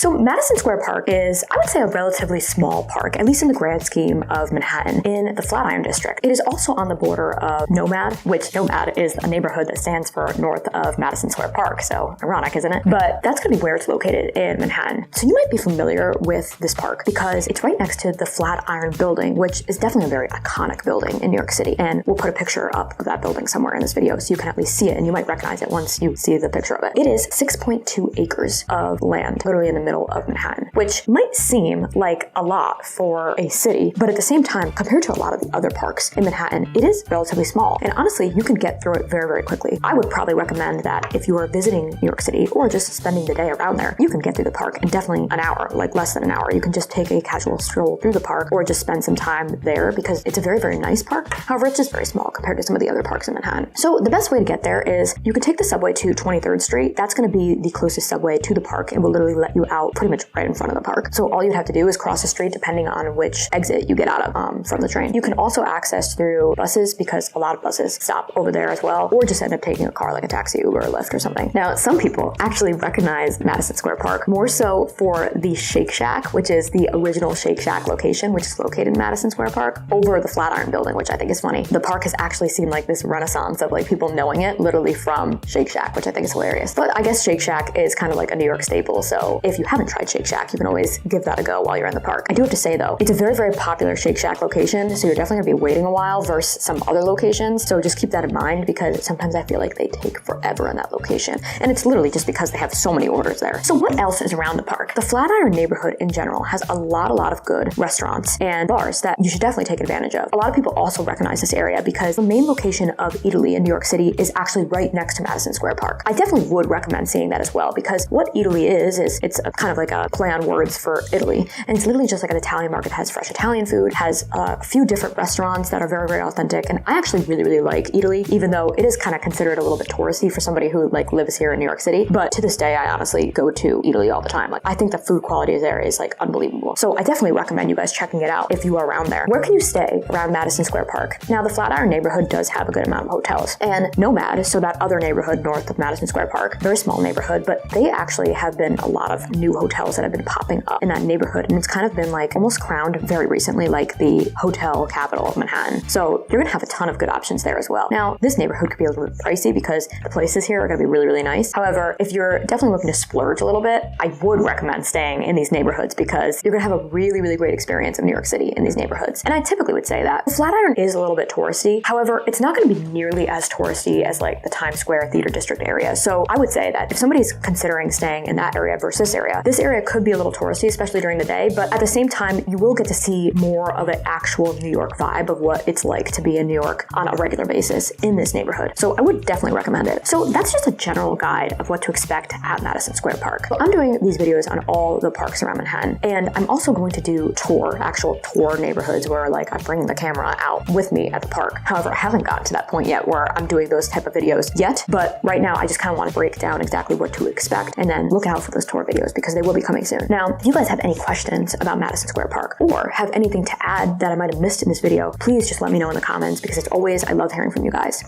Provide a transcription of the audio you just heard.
So Madison Square Park is, I would say, a relatively small park, at least in the grand scheme of Manhattan, in the Flatiron District. It is also on the border of Nomad, which Nomad is a neighborhood that stands for north of Madison Square Park, so ironic, isn't it? But that's going to be where it's located in Manhattan. So you might be familiar with this park because it's right next to the Flatiron Building, which is definitely a very iconic building in New York City. And we'll put a picture up of that building somewhere in this video so you can at least see it, and you might recognize it once you see the picture of it. It is 6.2 acres of land, literally in the middle of Manhattan, which might seem like a lot for a city, but at the same time, compared to a lot of the other parks in Manhattan, it is relatively small. And honestly, you can get through it very, very quickly. I would probably recommend that if you are visiting New York City or just spending the day around there, you can get through the park in definitely an hour, like less than an hour. You can just take a casual stroll through the park or just spend some time there because it's a very, very nice park. However, it's just very small compared to some of the other parks in Manhattan. So the best way to get there is you can take the subway to 23rd Street. That's going to be the closest subway to the park and will literally let you out pretty much right in front of the park. So all you have to do is cross the street depending on which exit you get out of from the train. You can also access through buses because a lot of buses stop over there as well, or just end up taking a car like a taxi, Uber, or Lyft or something. Now, some people actually recognize Madison Square Park more so for the Shake Shack, which is the original Shake Shack location, which is located in Madison Square Park, over the Flatiron Building, which I think is funny. The park has actually seen like this renaissance of like people knowing it literally from Shake Shack, which I think is hilarious. But I guess Shake Shack is kind of like a New York staple, so if you haven't tried Shake Shack, you can always give that a go while you're in the park. I do have to say though, it's a very, very popular Shake Shack location, so you're definitely gonna be waiting a while versus some other locations, so just keep that in mind because sometimes I feel like they take forever in that location, and it's literally just because they have so many orders there. So what else is around the park? The Flatiron neighborhood in general has a lot of good restaurants and bars that you should definitely take advantage of. A lot of people also recognize this area because the main location of Italy in New York City is actually right next to Madison Square Park. I definitely would recommend seeing that as well because what Italy is it's a kind of like a play on words for Italy, and it's literally just like an Italian market. It has fresh Italian food, has a few different restaurants that are very, very authentic, and I actually really, really like Italy, even though it is kind of considered a little bit touristy for somebody who like lives here in New York City. But to this day, I honestly go to Italy all the time. Like, I think the food quality there is like unbelievable. So I definitely recommend you guys checking it out if you are around there. Where can you stay around Madison Square Park? Now, the Flatiron neighborhood does have a good amount of hotels, and Nomad, so that other neighborhood north of Madison Square Park, very small neighborhood, but they actually have been a lot of new hotels that have been popping up in that neighborhood, and it's kind of been like almost crowned very recently like the hotel capital of Manhattan. So you're gonna have a ton of good options there as well. Now, this neighborhood could be a little bit pricey because the places here are gonna be really, really nice. However, if you're definitely looking to splurge a little bit, I would recommend staying in these neighborhoods because you're gonna have a really, really great experience of New York City in these neighborhoods. And I typically would say that. The Flatiron is a little bit touristy. However, it's not gonna be nearly as touristy as like the Times Square Theater District area. So I would say that if somebody's considering staying in that area versus this area could be a little touristy, especially during the day, but at the same time, you will get to see more of an actual New York vibe of what it's like to be in New York on a regular basis in this neighborhood. So I would definitely recommend it. So that's just a general guide of what to expect at Madison Square Park. So I'm doing these videos on all the parks around Manhattan, and I'm also going to do actual tour neighborhoods where like I bring the camera out with me at the park. However, I haven't gotten to that point yet where I'm doing those type of videos yet, but right now I just kind of want to break down exactly what to expect and then look out for those tour videos because they will be coming soon. Now, if you guys have any questions about Madison Square Park or have anything to add that I might have missed in this video, please just let me know in the comments because as always, I love hearing from you guys.